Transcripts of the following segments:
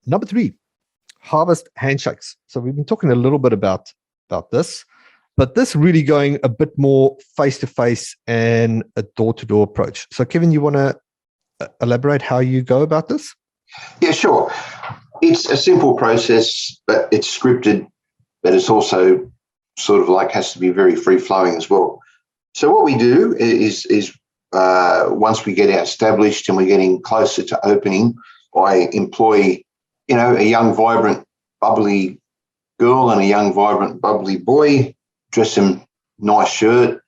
Number 3, harvest handshakes. So we've been talking a little bit about this, but this really going a bit more face-to-face and a door-to-door approach. So Kevin, you want to elaborate how you go about this? Yeah, sure. It's a simple process, but it's scripted, but it's also sort of like has to be very free-flowing as well. So what we do is once we get established and we're getting closer to opening, I employ, a young, vibrant, bubbly girl and a young, vibrant, bubbly boy, dress them nice shirt,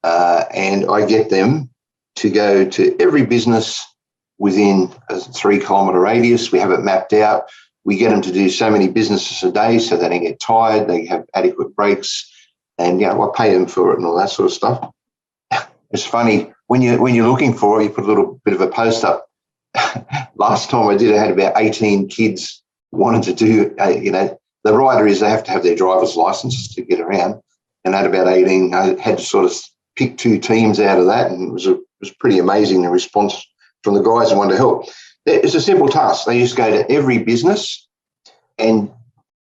and I get them to go to every business within a 3-kilometre radius. We have it mapped out. We get them to do so many businesses a day so they don't get tired, they have adequate breaks, and I pay them for it and all that sort of stuff. It's funny, when you're looking for it, you put a little bit of a post up. Last time I did, I had about 18 kids wanted to do, the rider is they have to have their driver's license to get around, and I had about 18. I had to sort of pick 2 teams out of that, and it was pretty amazing, the response from the guys who wanted to help. It's a simple task. They just go to every business and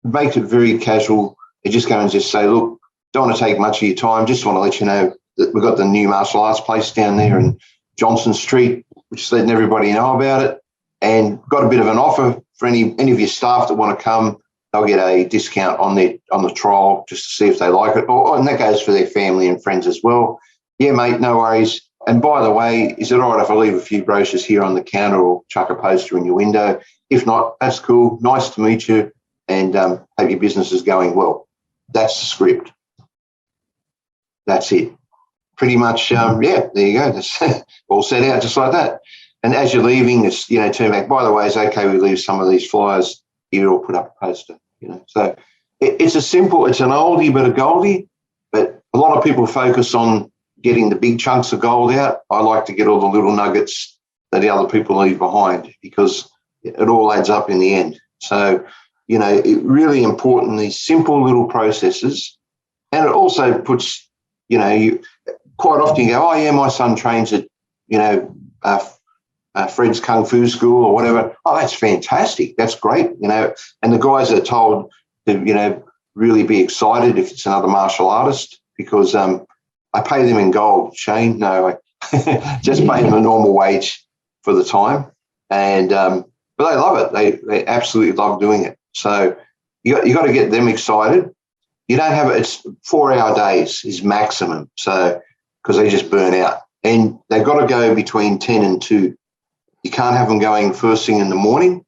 make it very casual. They just go and just say, look, don't want to take much of your time, just want to let you know that we've got the new martial arts place down there in Johnson Street, which is letting everybody know about it, and got a bit of an offer for any of your staff that want to come. They'll get a discount on the trial just to see if they like it. And that goes for their family and friends as well. Yeah, mate, no worries. And by the way, is it all right if I leave a few brochures here on the counter or chuck a poster in your window? If not, that's cool. Nice to meet you, and hope your business is going well. That's the script. That's it. Pretty much, there you go. That's all set out just like that. And as you're leaving, it's, turn back. By the way, it's okay we leave some of these flyers here or put up a poster, So it's a simple, it's an oldie but a goldie, but a lot of people focus on getting the big chunks of gold out. I like to get all the little nuggets that the other people leave behind, because it all adds up in the end. So, it really important, these simple little processes. And it also puts, you quite often you go, oh yeah, my son trains at, Fred's Kung Fu school or whatever. Oh, that's fantastic. That's great. And the guys are told to, really be excited if it's another martial artist, because I pay them in gold, Shane. No, I just pay them a normal wage for the time. And, but they love it. They absolutely love doing it. So you got to get them excited. You don't have it. It's 4-hour days is maximum. So, because they just burn out, and they've got to go between 10 and 2. You can't have them going first thing in the morning.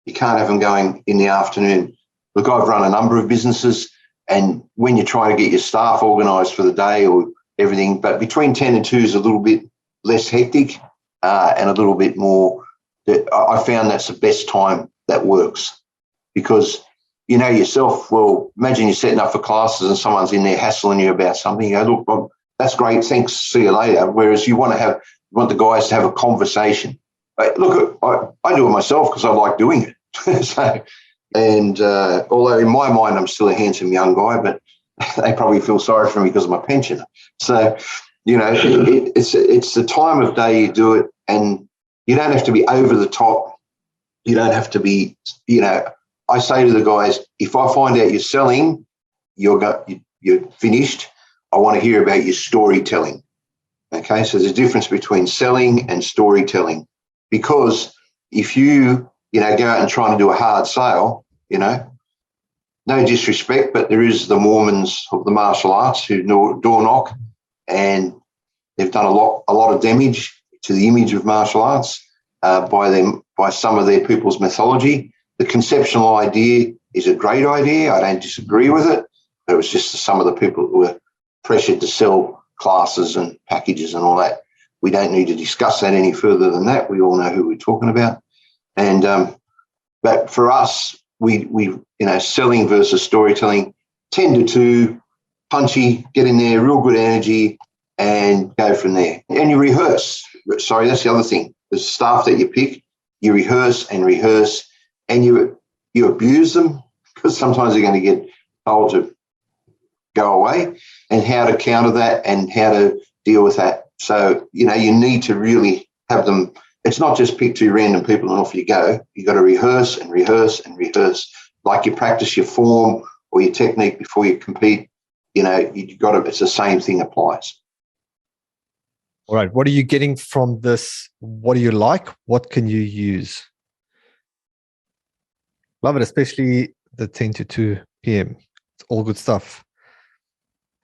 You can't have them going in the afternoon. Look, I've run a number of businesses, and when you're trying to get your staff organised for the day or everything, but between 10 and 2 is a little bit less hectic and a little bit more. I found that's the best time that works, because yourself, well, imagine you're setting up for classes and someone's in there hassling you about something. You go, look, Bob, that's great, thanks, see you later. Whereas you want the guys to have a conversation. Look, I do it myself because I like doing it. So, and although in my mind I'm still a handsome young guy, but they probably feel sorry for me because of my pension. So, it's the time of day you do it, and you don't have to be over the top. You don't have to be, I say to the guys, if I find out you're selling, you're finished. I want to hear about your storytelling. Okay, so there's a difference between selling and storytelling, because if you, go out and try to do a hard sale, no disrespect, but there is the Mormons of the martial arts who door knock, and they've done a lot of damage to the image of martial arts by some of their people's mythology. The conceptual idea is a great idea. I don't disagree with it. It was just some of the people who were pressured to sell classes and packages and all that. We don't need to discuss that any further than that. We all know who we're talking about. And but for us, we selling versus storytelling, 10 to 2, punchy, get in there, real good energy, and go from there. And you rehearse. Sorry, that's the other thing. The staff that you pick, you rehearse, and you abuse them, because sometimes they're going to get told to go away, and how to counter that and how to deal with that. So, you need to really have them it's not just pick two random people and off you go. You got to rehearse and rehearse and rehearse, like you practice your form or your technique before you compete. You know, you got to. It's the same thing applies. All right. What are you getting from this? What do you like? What can you use? Love it, especially the 10 to 2 p.m. It's all good stuff.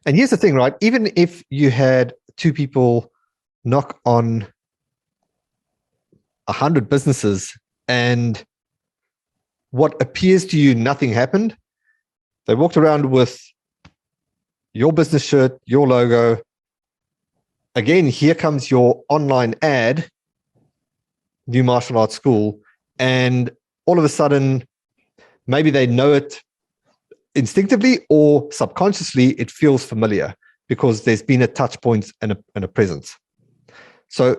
And here's the thing, right? Even if you had two people knock on 100 businesses and what appears to you nothing happened, they walked around with your business shirt, your logo. Again, here comes your online ad, New Martial Arts School, and all of a sudden, maybe they know it instinctively or subconsciously, it feels familiar because there's been a touch point and a presence. So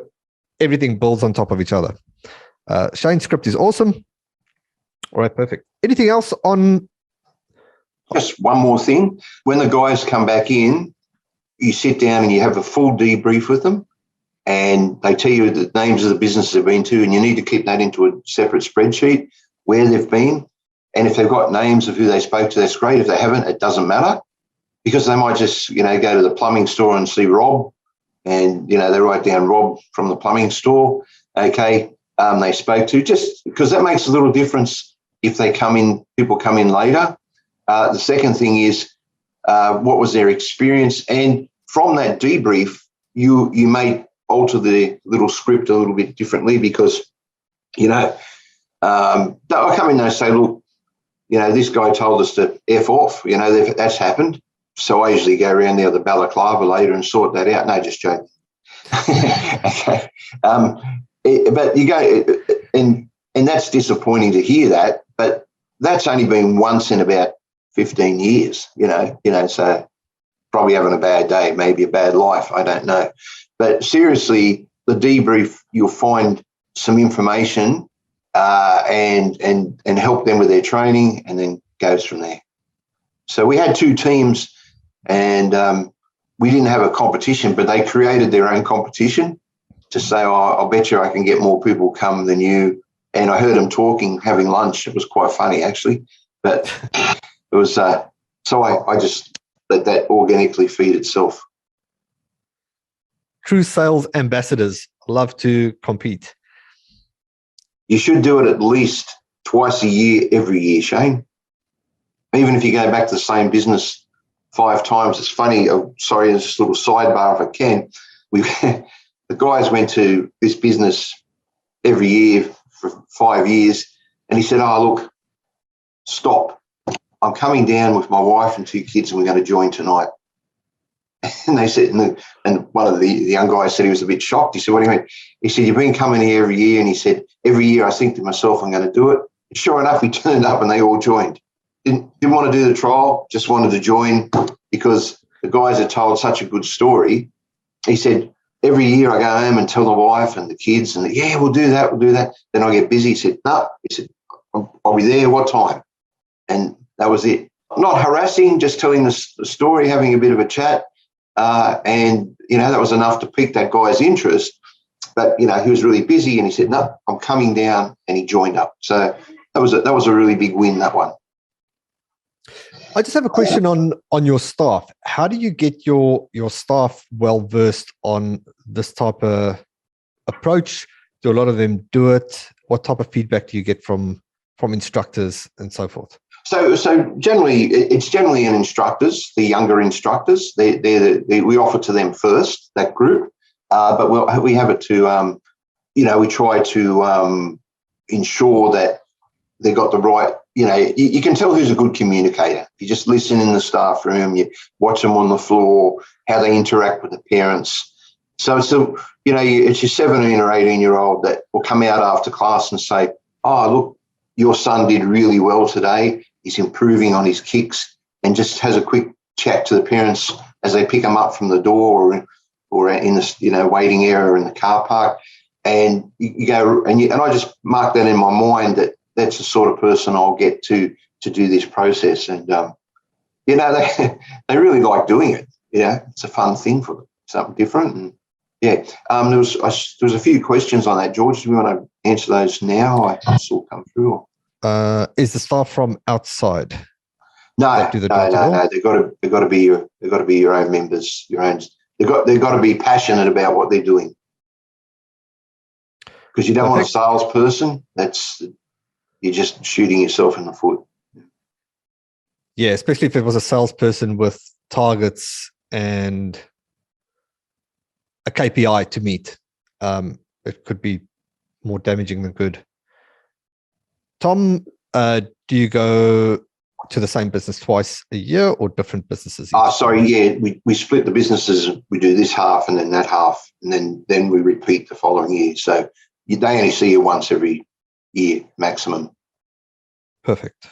everything builds on top of each other. Shane's script is awesome. All right, perfect. Anything else on? Just one more thing. When the guys come back in, you sit down and you have a full debrief with them, and they tell you the names of the businesses they've been to, and you need to keep that into a separate spreadsheet where they've been. And if they've got names of who they spoke to, that's great. If they haven't, it doesn't matter, because they might just, you know, go to the plumbing store and see Rob, and, you know, they write down Rob from the plumbing store. Okay, they spoke to, just because that makes a little difference if they come in, people come in later. The second thing is, what was their experience? And from that debrief, you may alter the little script a little bit differently, because, you know, I come in and I say, look, you know, this guy told us to F off, you know, that's happened. So I usually go around the other balaclava later and sort that out. No, just joking. Okay. But you go, and that's disappointing to hear that, but that's only been once in about 15 years, you know, so probably having a bad day, maybe a bad life, I don't know. But seriously, the debrief, you'll find some information and help them with their training, and then goes from there. So we had two teams, and we didn't have a competition, but they created their own competition to say, oh, I'll bet you I can get more people come than you. And I heard them talking, having lunch. It was quite funny, actually. But it was, so I just let that organically feed itself. True sales ambassadors love to compete. You should do it at least twice a year, every year, Shane. Even if you go back to the same business 5 times. It's funny. Sorry, this little sidebar if I can. The guys went to this business every year for 5 years, and he said, oh, look, stop. I'm coming down with my wife and 2 kids, and we're going to join tonight. And they said, and one of the young guys said he was a bit shocked. He said, what do you mean? He said, you've been coming here every year. And he said, every year I think to myself, I'm going to do it. And sure enough, we turned up and they all joined. Didn't want to do the trial, just wanted to join because the guys had told such a good story. He said, every year I go home and tell the wife and the kids, and yeah, we'll do that. Then I get busy. He said, no. He said, I'll be there. What time? And that was it. Not harassing, just telling the story, having a bit of a chat. And, you know, that was enough to pique that guy's interest. But, you know, he was really busy and he said, no, I'm coming down, and he joined up. So that was a really big win, that one. I just have a question on your staff. How do you get your staff well-versed on this type of approach? Do a lot of them do it? What type of feedback do you get from instructors and so forth? So generally, it's generally in instructors, the younger instructors. We offer to them first, that group, but we have it to, you know, we try to ensure that they got the right, you know, you can tell who's a good communicator. You just listen in the staff room, you watch them on the floor, how they interact with the parents. So, you know, it's your 17 or 18-year-old that will come out after class and say, oh, look, your son did really well today. He's improving on his kicks, and just has a quick chat to the parents as they pick them up from the door or in the, you know, waiting area in the car park. And you go, and I just mark that in my mind that that's the sort of person I'll get to do this process. And, you know, they really like doing it. You know, it's a fun thing for them, something different. And Yeah. There was a few questions on that, George. Do you want to answer those now? I saw come through. Is the staff from outside? No, that do the no. door-to-door? They've got to be your own members. They've got to be passionate about what they're doing. Because you don't want a salesperson. You're just shooting yourself in the foot. Yeah, especially if it was a salesperson with targets and a KPI to meet. It could be more damaging than good. Tom, do you go to the same business twice a year or different businesses? Sorry, yeah, we split the businesses. We do this half and then that half, and then we repeat the following year. So they only see you once every year maximum. Perfect.